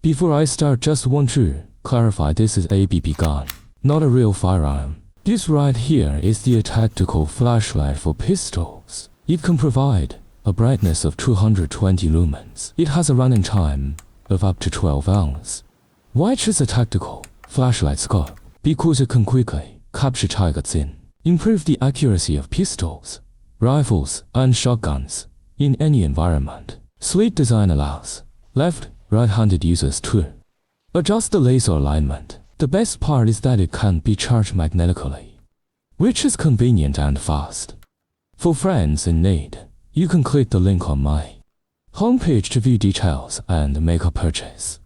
Before I start, just want to clarify this is a BB gun, not a real firearm. This right here is the tactical flashlight for pistols. It can provide a brightness of 220 lumens. It has a running time of up to 12 hours. Why choose a tactical flashlight scope? Because it can quickly capture targets in, improve the accuracy of pistols, rifles, and shotguns in any environment. Sleek design allows left, right-handed users to adjust the laser alignment. The best part is that it can be charged magnetically, which is convenient and fast. For friends in need, you can click the link on my homepage to view details and make a purchase.